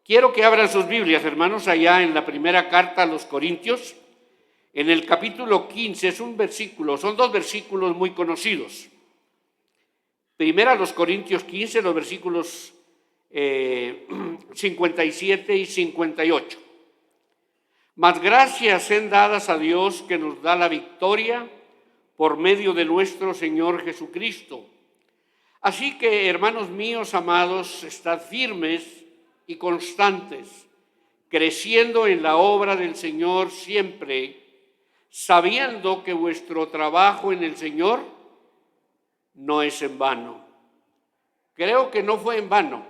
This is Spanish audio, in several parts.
Quiero que abran sus Biblias, hermanos, allá en la primera carta a los Corintios, en el capítulo 15, son dos versículos muy conocidos. Primera a los Corintios 15, los versículos 57 y 58. Mas gracias sean dadas a Dios que nos da la victoria por medio de nuestro Señor Jesucristo. Así que, hermanos míos amados, estad firmes y constantes, creciendo en la obra del Señor siempre, sabiendo que vuestro trabajo en el Señor no es en vano. Creo que no fue en vano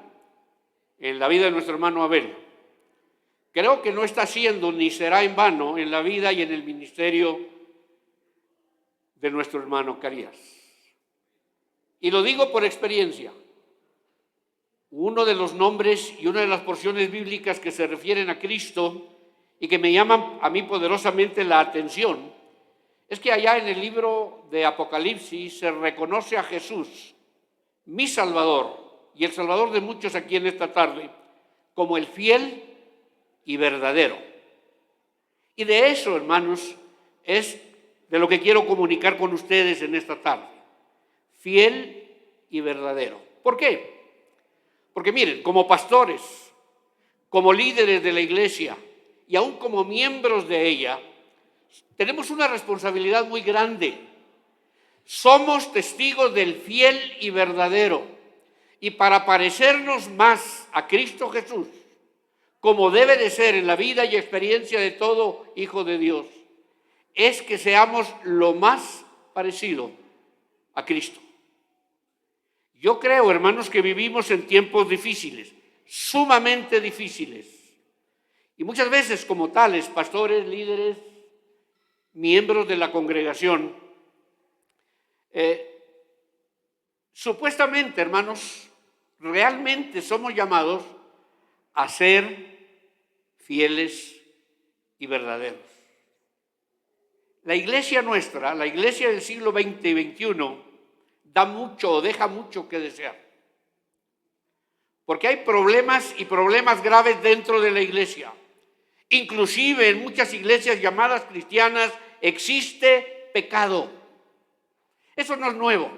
en la vida de nuestro hermano Abel. Creo que no está siendo ni será en vano en la vida y en el ministerio de nuestro hermano Carías. Y lo digo por experiencia. Uno de los nombres y una de las porciones bíblicas que se refieren a Cristo y que me llaman a mí poderosamente la atención es que allá en el libro de Apocalipsis se reconoce a Jesús, mi Salvador y el Salvador de muchos aquí en esta tarde, como el fiel y verdadero. Y de eso, hermanos, es de lo que quiero comunicar con ustedes en esta tarde. Fiel y verdadero. ¿Por qué? Porque miren, como pastores, como líderes de la iglesia y aún como miembros de ella, tenemos una responsabilidad muy grande. Somos testigos del fiel y verdadero. Y para parecernos más a Cristo Jesús, como debe de ser en la vida y experiencia de todo hijo de Dios, es que seamos lo más parecido a Cristo. Yo creo, hermanos, que vivimos en tiempos difíciles, sumamente difíciles. Y muchas veces, como tales, pastores, líderes, miembros de la congregación, supuestamente, hermanos, realmente somos llamados a ser fieles y verdaderos. La iglesia nuestra, la iglesia del siglo XX y XXI, deja mucho que desear. Porque hay problemas y problemas graves dentro de la iglesia. Inclusive en muchas iglesias llamadas cristianas existe pecado. Eso no es nuevo.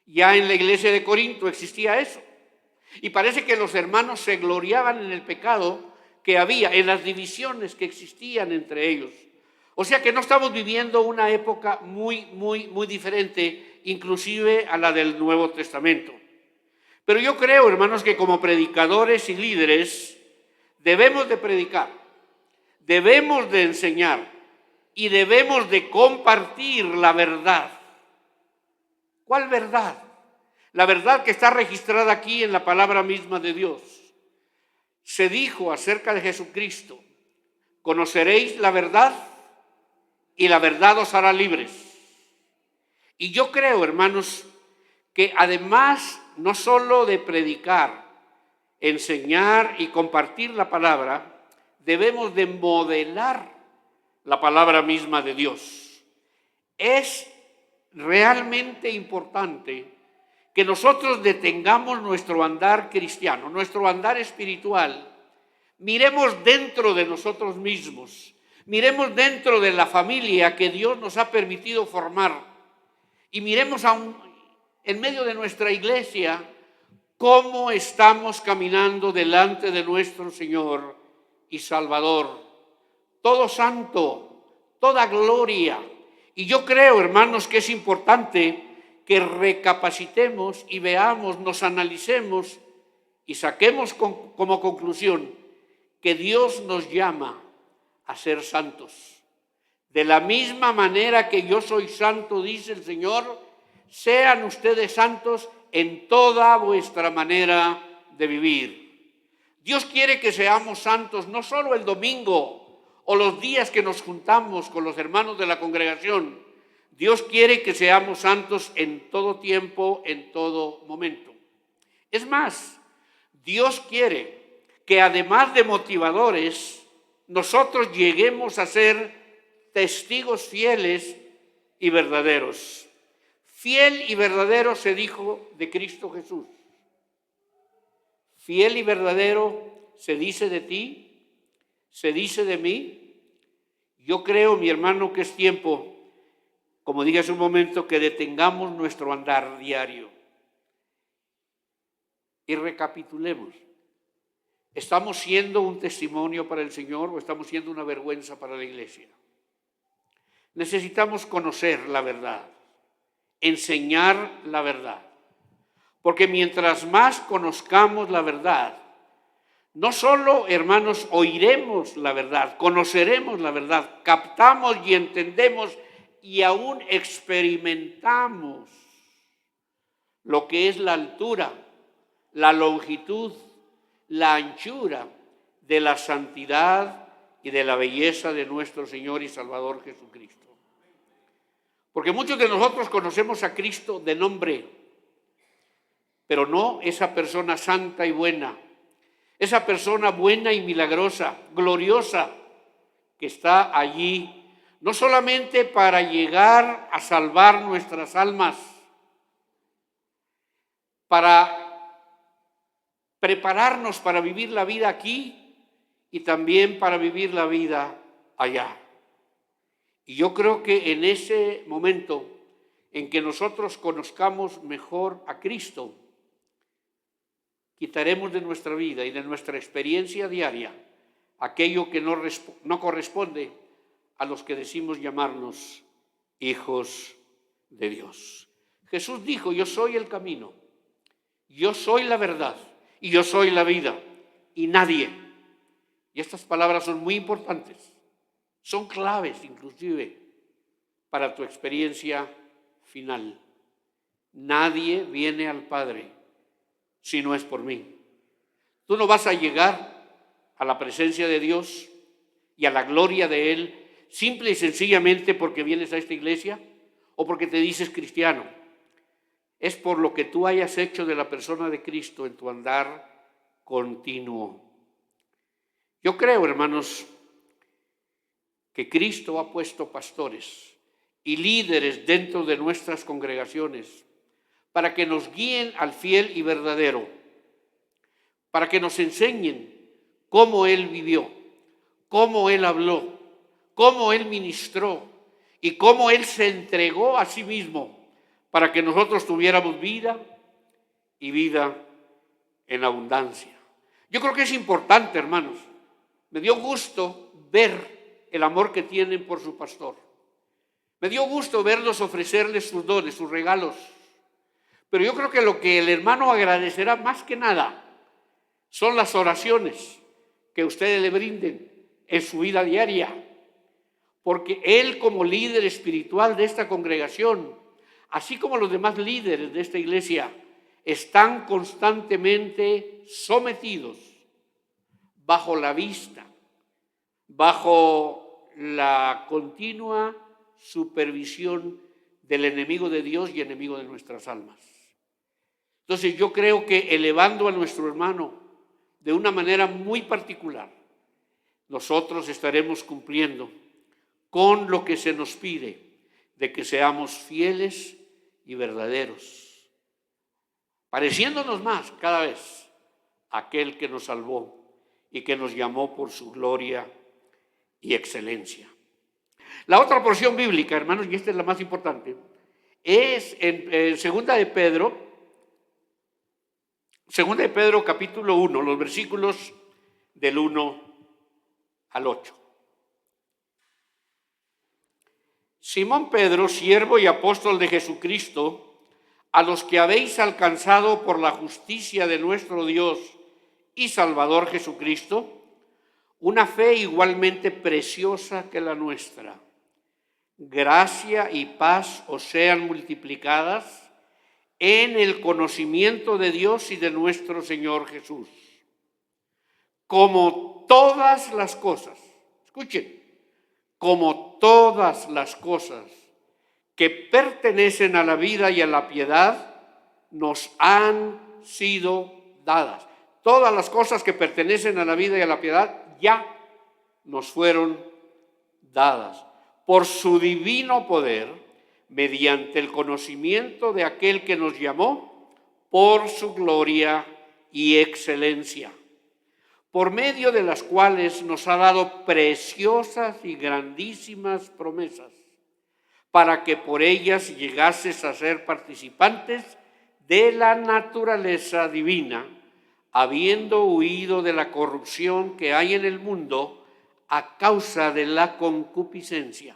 Ya en la iglesia de Corinto existía eso. Y parece que los hermanos se gloriaban en el pecado que había, en las divisiones que existían entre ellos. O sea que no estamos viviendo una época muy diferente, inclusive a la del Nuevo Testamento. Pero yo creo, hermanos, que como predicadores y líderes debemos de predicar, debemos de enseñar y debemos de compartir la verdad. ¿Cuál verdad? La verdad que está registrada aquí en la palabra misma de Dios. Se dijo acerca de Jesucristo: conoceréis la verdad y la verdad os hará libres. Y yo creo, hermanos, que además no solo de predicar, enseñar y compartir la palabra, debemos de modelar la palabra misma de Dios. Es realmente importante que nosotros detengamos nuestro andar cristiano, nuestro andar espiritual, miremos dentro de nosotros mismos, miremos dentro de la familia que Dios nos ha permitido formar y miremos en medio de nuestra iglesia cómo estamos caminando delante de nuestro Señor y Salvador. Todo santo, toda gloria. Y yo creo, hermanos, que es importante que recapacitemos y veamos, nos analicemos y saquemos como conclusión que Dios nos llama a ser santos. De la misma manera que yo soy santo, dice el Señor, sean ustedes santos en toda vuestra manera de vivir. Dios quiere que seamos santos no solo el domingo o los días que nos juntamos con los hermanos de la congregación. Dios quiere que seamos santos en todo tiempo, en todo momento. Es más, Dios quiere que además de motivadores, nosotros lleguemos a ser testigos fieles y verdaderos. Fiel y verdadero se dijo de Cristo Jesús. fiel y verdadero se dice de ti, se dice de mí. Yo creo, mi hermano, que es tiempo, como dije hace un momento, que detengamos nuestro andar diario y recapitulemos. ¿Estamos siendo un testimonio para el Señor o estamos siendo una vergüenza para la iglesia? Necesitamos conocer la verdad, enseñar la verdad, porque mientras más conozcamos la verdad, no solo, hermanos, oiremos la verdad, conoceremos la verdad, captamos y entendemos y aún experimentamos lo que es la altura, la longitud, la anchura de la santidad y de la belleza de nuestro Señor y Salvador Jesucristo. Porque muchos de nosotros conocemos a Cristo de nombre, pero no esa persona santa y buena, esa persona buena y milagrosa, gloriosa, que está allí, no solamente para llegar a salvar nuestras almas, para prepararnos para vivir la vida aquí y también para vivir la vida allá. Y yo creo que en ese momento en que nosotros conozcamos mejor a Cristo, quitaremos de nuestra vida y de nuestra experiencia diaria aquello que no corresponde a los que decimos llamarnos hijos de Dios. Jesús dijo: yo soy el camino, yo soy la verdad y yo soy la vida, y nadie, y estas palabras son muy importantes, son claves inclusive para tu experiencia final. Nadie viene al Padre si no es por mí. Tú no vas a llegar a la presencia de Dios y a la gloria de Él simple y sencillamente porque vienes a esta iglesia o porque te dices cristiano. Es por lo que tú hayas hecho de la persona de Cristo en tu andar continuo. Yo creo, hermanos, que Cristo ha puesto pastores y líderes dentro de nuestras congregaciones para que nos guíen al fiel y verdadero, para que nos enseñen cómo Él vivió, cómo Él habló, cómo Él ministró y cómo Él se entregó a sí mismo para que nosotros tuviéramos vida y vida en abundancia. Yo creo que es importante, hermanos. Me dio gusto ver el amor que tienen por su pastor. Me dio gusto verlos ofrecerles sus dones, sus regalos. Pero yo creo que lo que el hermano agradecerá más que nada son las oraciones que ustedes le brinden en su vida diaria. Porque él, como líder espiritual de esta congregación, así como los demás líderes de esta iglesia, están constantemente sometidos bajo la vista, bajo la continua supervisión del enemigo de Dios y enemigo de nuestras almas. Entonces yo creo que elevando a nuestro hermano de una manera muy particular, nosotros estaremos cumpliendo con lo que se nos pide, de que seamos fieles y verdaderos, pareciéndonos más cada vez a aquel que nos salvó y que nos llamó por su gloria y excelencia. La otra porción bíblica, hermanos, y esta es la más importante, es en Segunda de Pedro capítulo 1, los versículos del 1 al 8. Simón Pedro, siervo y apóstol de Jesucristo, a los que habéis alcanzado por la justicia de nuestro Dios y Salvador Jesucristo, una fe igualmente preciosa que la nuestra. Gracia y paz os sean multiplicadas en el conocimiento de Dios y de nuestro Señor Jesús. Como todas las cosas, escuchen, como todas las cosas que pertenecen a la vida y a la piedad, nos han sido dadas. Todas las cosas que pertenecen a la vida y a la piedad ya nos fueron dadas por su divino poder, mediante el conocimiento de aquel que nos llamó por su gloria y excelencia, por medio de las cuales nos ha dado preciosas y grandísimas promesas, para que por ellas llegases a ser participantes de la naturaleza divina, habiendo huido de la corrupción que hay en el mundo a causa de la concupiscencia.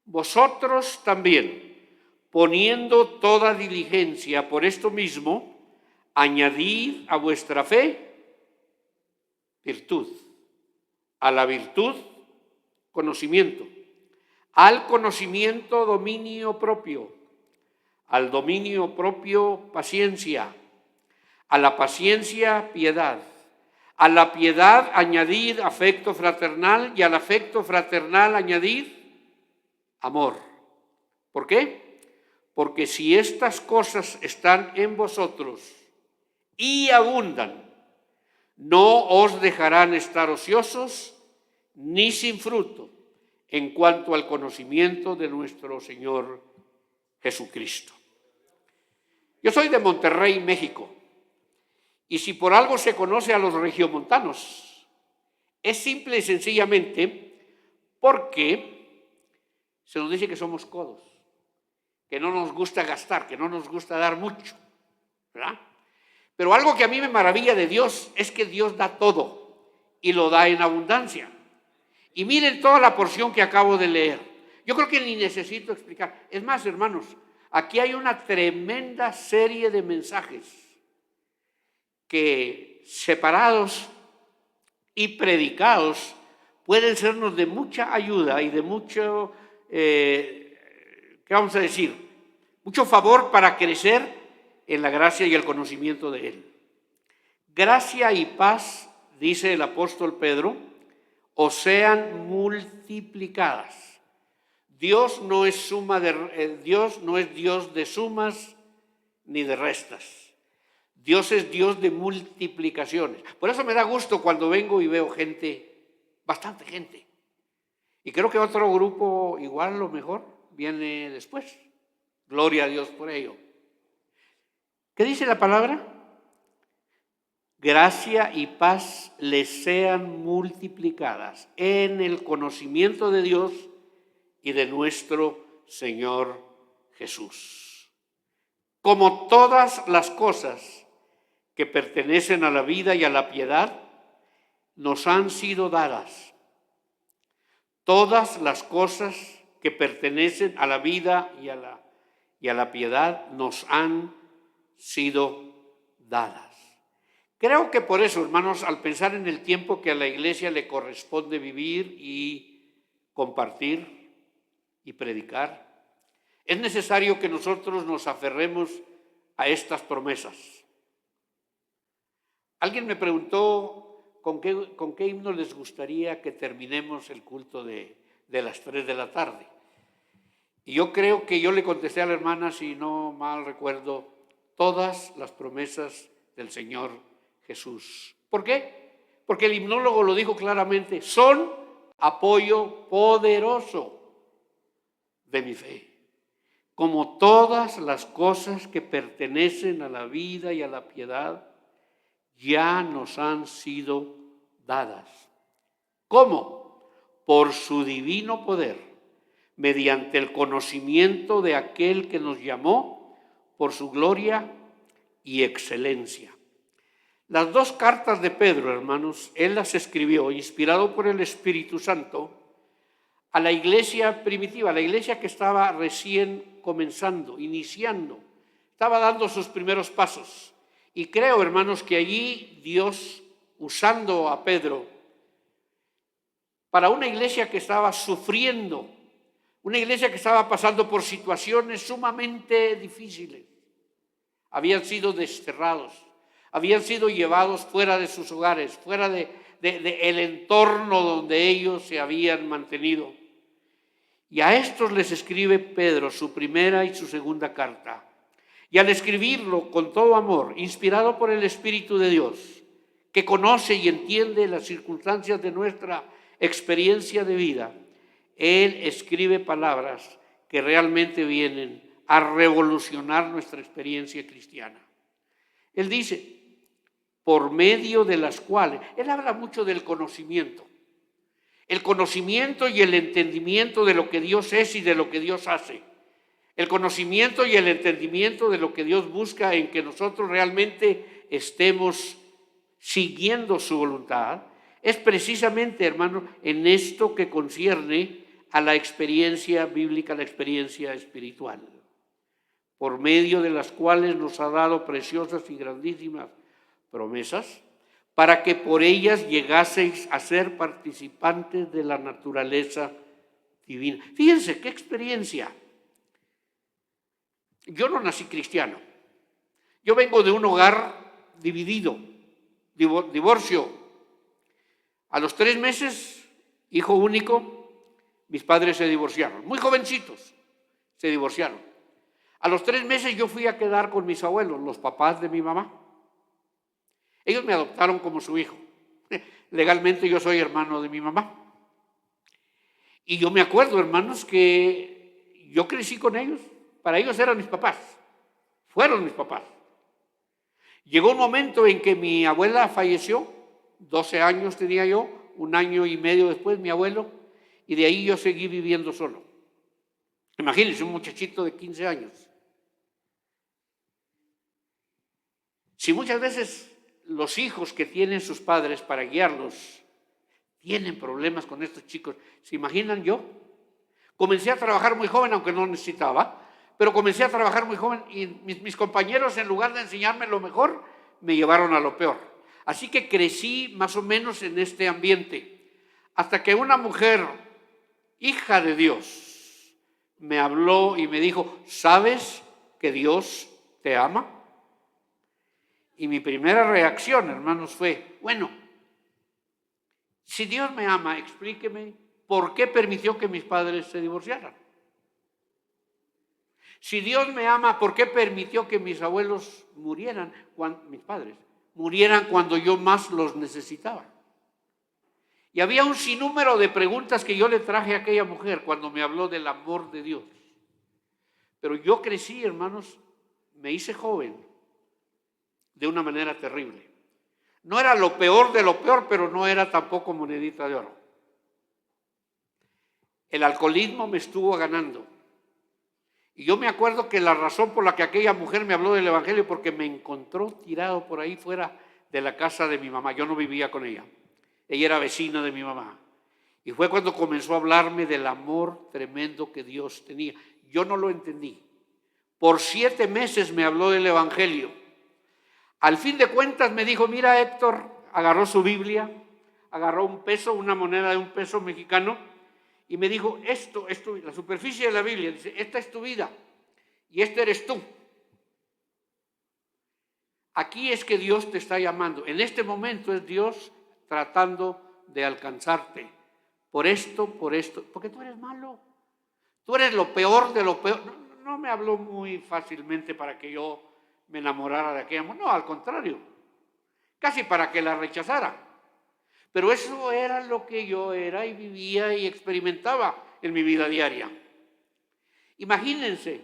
Vosotros también, poniendo toda diligencia por esto mismo, añadid a vuestra fe virtud, a la virtud conocimiento, al conocimiento dominio propio, al dominio propio paciencia, a la paciencia piedad, a la piedad añadid afecto fraternal y al afecto fraternal añadid amor. ¿Por qué? Porque si estas cosas están en vosotros y abundan, no os dejarán estar ociosos ni sin fruto en cuanto al conocimiento de nuestro Señor Jesucristo. Yo soy de Monterrey, México, y si por algo se conoce a los regiomontanos, es simple y sencillamente porque se nos dice que somos codos, que no nos gusta gastar, que no nos gusta dar mucho, ¿verdad? Pero algo que a mí me maravilla de Dios es que Dios da todo y lo da en abundancia. Y miren toda la porción que acabo de leer. Yo creo que ni necesito explicar. Es más, hermanos, aquí hay una tremenda serie de mensajes que separados y predicados pueden sernos de mucha ayuda y de mucho, ¿qué vamos a decir? Mucho favor para crecer en la gracia y el conocimiento de Él. Gracia y paz, dice el apóstol Pedro, os sean multiplicadas. Dios no es Dios de sumas ni de restas. Dios es Dios de multiplicaciones. Por eso me da gusto cuando vengo y veo gente, bastante gente. Y creo que otro grupo igual, lo mejor, viene después. Gloria a Dios por ello. ¿Qué dice la palabra? Gracia y paz les sean multiplicadas en el conocimiento de Dios y de nuestro Señor Jesús. Como todas las cosas que pertenecen a la vida y a la piedad, nos han sido dadas. Todas las cosas que pertenecen a la vida y a la piedad nos han sido dadas. Creo que por eso, hermanos, al pensar en el tiempo que a la iglesia le corresponde vivir y compartir y predicar, es necesario que nosotros nos aferremos a estas promesas. Alguien me preguntó con qué himno les gustaría que terminemos el culto de las 3 de la tarde. Y yo creo que yo le contesté a la hermana, si no mal recuerdo, todas las promesas del Señor Jesús. ¿Por qué? Porque el himnólogo lo dijo claramente, son apoyo poderoso de mi fe. Como todas las cosas que pertenecen a la vida y a la piedad, ya nos han sido dadas. ¿Cómo? Por su divino poder, mediante el conocimiento de aquel que nos llamó por su gloria y excelencia. Las 2 cartas de Pedro, hermanos, él las escribió, inspirado por el Espíritu Santo, a la iglesia primitiva, a la iglesia que estaba recién comenzando, iniciando, estaba dando sus primeros pasos. Y creo, hermanos, que allí Dios, usando a Pedro, para una iglesia que estaba sufriendo, una iglesia que estaba pasando por situaciones sumamente difíciles, habían sido desterrados, habían sido llevados fuera de sus hogares, fuera del entorno donde ellos se habían mantenido. Y a estos les escribe Pedro su primera y su segunda carta. Y al escribirlo con todo amor, inspirado por el Espíritu de Dios, que conoce y entiende las circunstancias de nuestra experiencia de vida, él escribe palabras que realmente vienen a revolucionar nuestra experiencia cristiana. Él dice, por medio de las cuales, él habla mucho del conocimiento. El conocimiento y el entendimiento de lo que Dios es y de lo que Dios hace. El conocimiento y el entendimiento de lo que Dios busca en que nosotros realmente estemos siguiendo su voluntad, es precisamente, hermanos, en esto que concierne a la experiencia bíblica, la experiencia espiritual, por medio de las cuales nos ha dado preciosas y grandísimas promesas, para que por ellas llegaseis a ser participantes de la naturaleza divina. Fíjense qué experiencia. Yo no nací cristiano. Yo vengo de un hogar dividido, divorcio. A los 3 meses, hijo único, mis padres se divorciaron. Muy jovencitos se divorciaron. A los 3 meses yo fui a quedar con mis abuelos, los papás de mi mamá. Ellos me adoptaron como su hijo. Legalmente yo soy hermano de mi mamá. Y yo me acuerdo, hermanos, que yo crecí con ellos. Para ellos eran mis papás. Fueron mis papás. Llegó un momento en que mi abuela falleció. 12 años tenía yo. 1 año y medio después mi abuelo. Y de ahí yo seguí viviendo solo. Imagínense, un muchachito de 15 años. Si muchas veces los hijos que tienen sus padres para guiarlos tienen problemas con estos chicos, ¿se imaginan yo? Comencé a trabajar muy joven, aunque no necesitaba, pero comencé a trabajar muy joven y mis compañeros, en lugar de enseñarme lo mejor, me llevaron a lo peor. Así que crecí más o menos en este ambiente, hasta que una mujer, hija de Dios, me habló y me dijo, ¿sabes que Dios te ama? Y mi primera reacción, hermanos, fue, bueno, si Dios me ama, explíqueme por qué permitió que mis padres se divorciaran. Si Dios me ama, ¿por qué permitió que mis abuelos murieran, mis padres, murieran cuando yo más los necesitaba? Y había un sinnúmero de preguntas que yo le traje a aquella mujer cuando me habló del amor de Dios. Pero yo crecí, hermanos, me hice joven de una manera terrible. No era lo peor de lo peor, pero no era tampoco monedita de oro. El alcoholismo me estuvo ganando. Y yo me acuerdo que la razón por la que aquella mujer me habló del evangelio, porque me encontró tirado por ahí fuera de la casa de mi mamá. Yo no vivía con ella. Ella era vecina de mi mamá. Y fue cuando comenzó a hablarme del amor tremendo que Dios tenía. Yo no lo entendí. Por 7 meses me habló del evangelio. Al fin de cuentas me dijo, mira Héctor, agarró su Biblia, agarró un peso, una moneda de un peso mexicano, y me dijo, esto, la superficie de la Biblia, dice, esta es tu vida, y este eres tú. Aquí es que Dios te está llamando. En este momento es Dios tratando de alcanzarte. Por esto, porque tú eres malo. Tú eres lo peor de lo peor. No me habló muy fácilmente para que yo me enamorara de aquella mujer. No, al contrario. Casi para que la rechazara. Pero eso era lo que yo era y vivía y experimentaba en mi vida diaria. Imagínense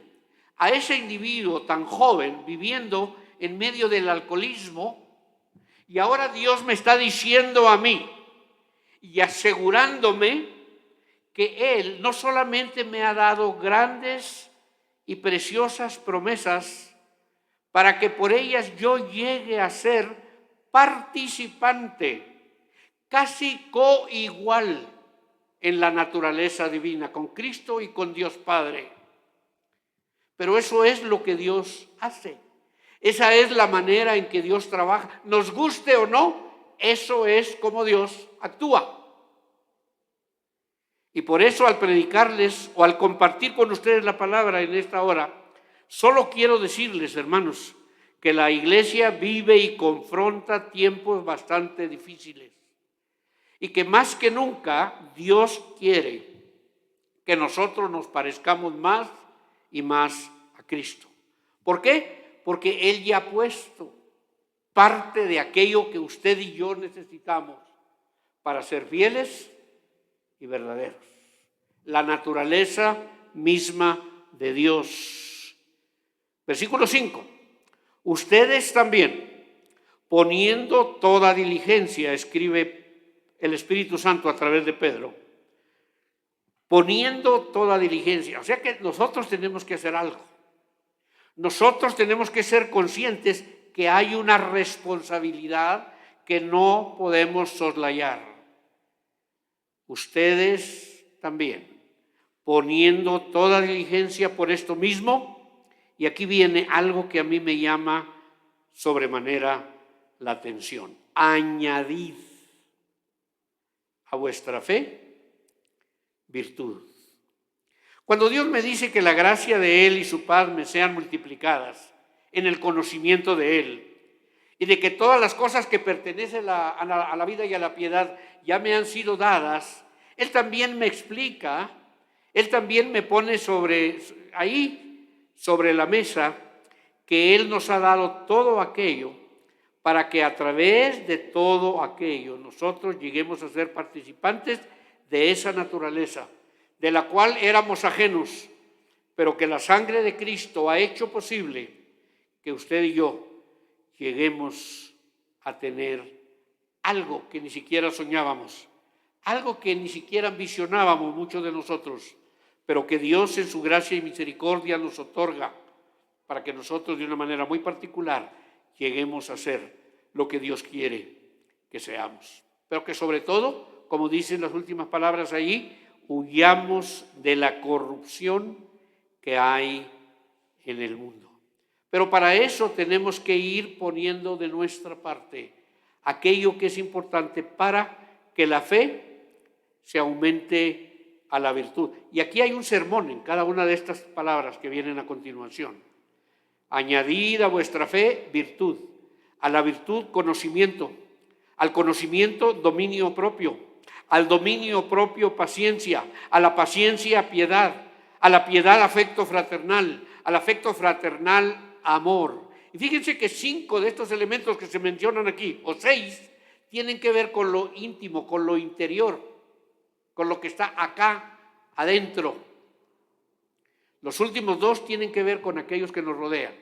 a ese individuo tan joven viviendo en medio del alcoholismo, y ahora Dios me está diciendo a mí y asegurándome que Él no solamente me ha dado grandes y preciosas promesas para que por ellas yo llegue a ser participante, casi coigual en la naturaleza divina, con Cristo y con Dios Padre. Pero eso es lo que Dios hace. Esa es la manera en que Dios trabaja. Nos guste o no, eso es como Dios actúa. Y por eso al predicarles o al compartir con ustedes la palabra en esta hora, solo quiero decirles, hermanos, que la iglesia vive y confronta tiempos bastante difíciles. Y que más que nunca Dios quiere que nosotros nos parezcamos más y más a Cristo. ¿Por qué? Porque Él ya ha puesto parte de aquello que usted y yo necesitamos para ser fieles y verdaderos. La naturaleza misma de Dios. Versículo 5. Ustedes también, poniendo toda diligencia, escribe el Espíritu Santo a través de Pedro, poniendo toda diligencia. O sea que nosotros tenemos que hacer algo. Nosotros tenemos que ser conscientes que hay una responsabilidad que no podemos soslayar. Ustedes también, poniendo toda diligencia por esto mismo, y aquí viene algo que a mí me llama sobremanera la atención. Añadid a vuestra fe virtud. Cuando Dios me dice que la gracia de Él y su paz me sean multiplicadas en el conocimiento de Él, y de que todas las cosas que pertenecen a la vida y a la piedad ya me han sido dadas, Él también me explica, Él también me pone sobre la mesa, que Él nos ha dado todo aquello para que a través de todo aquello nosotros lleguemos a ser participantes de esa naturaleza, de la cual éramos ajenos, pero que la sangre de Cristo ha hecho posible que usted y yo lleguemos a tener algo que ni siquiera soñábamos, algo que ni siquiera visionábamos muchos de nosotros, pero que Dios en su gracia y misericordia nos otorga para que nosotros de una manera muy particular lleguemos a ser lo que Dios quiere que seamos. Pero que sobre todo, como dicen las últimas palabras ahí, huyamos de la corrupción que hay en el mundo. Pero para eso tenemos que ir poniendo de nuestra parte aquello que es importante para que la fe se aumente a la virtud. Y aquí hay un sermón en cada una de estas palabras que vienen a continuación. Añadid a vuestra fe virtud, a la virtud conocimiento, al conocimiento dominio propio, al dominio propio paciencia, a la paciencia piedad, a la piedad afecto fraternal, al afecto fraternal amor. Y fíjense que 5 de estos elementos que se mencionan aquí, o 6, tienen que ver con lo íntimo, con lo interior, con lo que está acá adentro. Los últimos 2 tienen que ver con aquellos que nos rodean,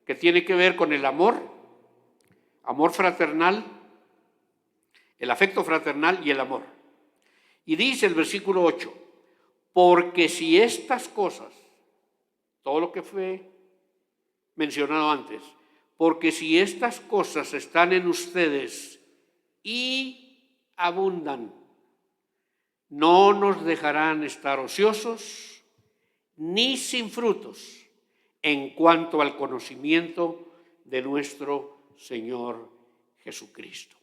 que tiene que ver con el amor fraternal, el afecto fraternal y el amor. Y dice el versículo 8, porque si estas cosas, todo lo que fue mencionado antes, porque si estas cosas están en ustedes y abundan, no nos dejarán estar ociosos ni sin frutos en cuanto al conocimiento de nuestro Señor Jesucristo.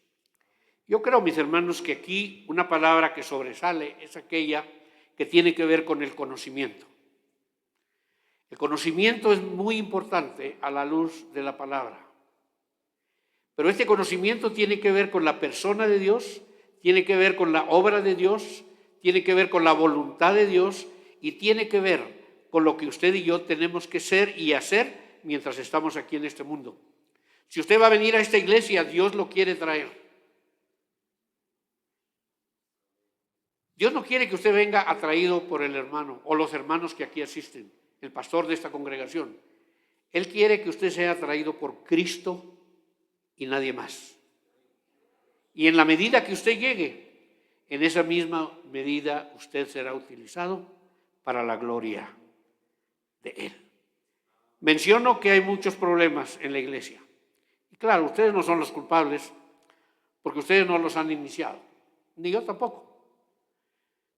Yo creo, mis hermanos, que aquí una palabra que sobresale es aquella que tiene que ver con el conocimiento. El conocimiento es muy importante a la luz de la palabra. Pero este conocimiento tiene que ver con la persona de Dios, tiene que ver con la obra de Dios, tiene que ver con la voluntad de Dios y tiene que ver con lo que usted y yo tenemos que ser y hacer mientras estamos aquí en este mundo. Si usted va a venir a esta iglesia, Dios lo quiere traer. Dios no quiere que usted venga atraído por el hermano o los hermanos que aquí asisten, el pastor de esta congregación. Él quiere que usted sea atraído por Cristo y nadie más. Y en la medida que usted llegue, en esa misma medida usted será utilizado para la gloria de Él. Menciono que hay muchos problemas en la iglesia. Y claro, ustedes no son los culpables porque ustedes no los han iniciado, ni yo tampoco.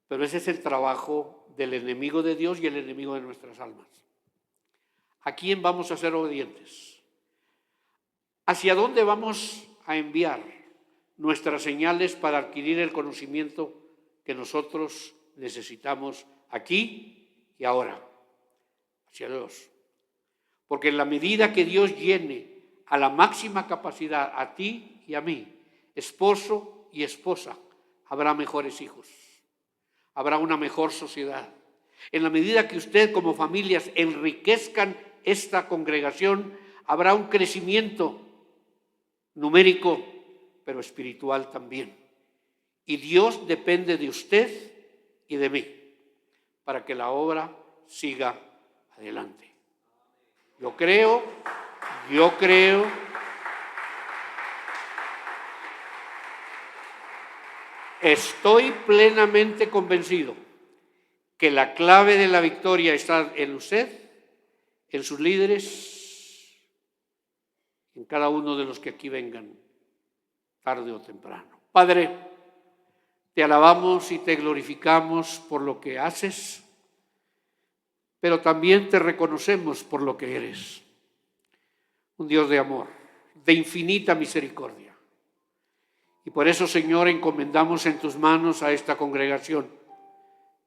Pero ese es el trabajo del enemigo de Dios y el enemigo de nuestras almas. ¿A quién vamos a ser obedientes? ¿Hacia dónde vamos a enviar nuestras señales para adquirir el conocimiento que nosotros necesitamos aquí y ahora? Hacia Dios. Porque en la medida que Dios llene a la máxima capacidad a ti y a mí, esposo y esposa, habrá mejores hijos. Habrá una mejor sociedad. En la medida que usted como familias enriquezcan esta congregación, habrá un crecimiento numérico, pero espiritual también. Y Dios depende de usted y de mí para que la obra siga adelante. Yo creo Estoy plenamente convencido que la clave de la victoria está en usted, en sus líderes, en cada uno de los que aquí vengan, tarde o temprano. Padre, te alabamos y te glorificamos por lo que haces, pero también te reconocemos por lo que eres. Un Dios de amor, de infinita misericordia. Y por eso, Señor, encomendamos en tus manos a esta congregación.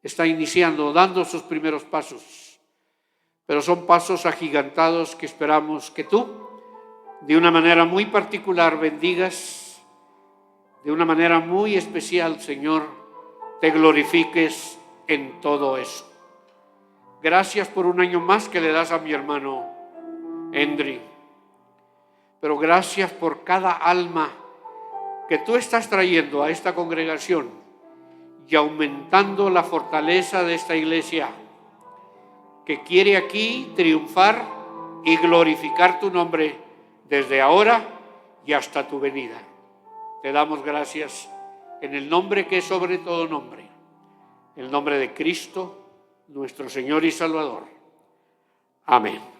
Está iniciando, dando sus primeros pasos, pero son pasos agigantados que esperamos que tú, de una manera muy particular, bendigas, de una manera muy especial, Señor, te glorifiques en todo eso. Gracias por un año más que le das a mi hermano Endri, pero gracias por cada alma que tú estás trayendo a esta congregación y aumentando la fortaleza de esta iglesia que quiere aquí triunfar y glorificar tu nombre desde ahora y hasta tu venida. Te damos gracias en el nombre que es sobre todo nombre, el nombre de Cristo, nuestro Señor y Salvador. Amén.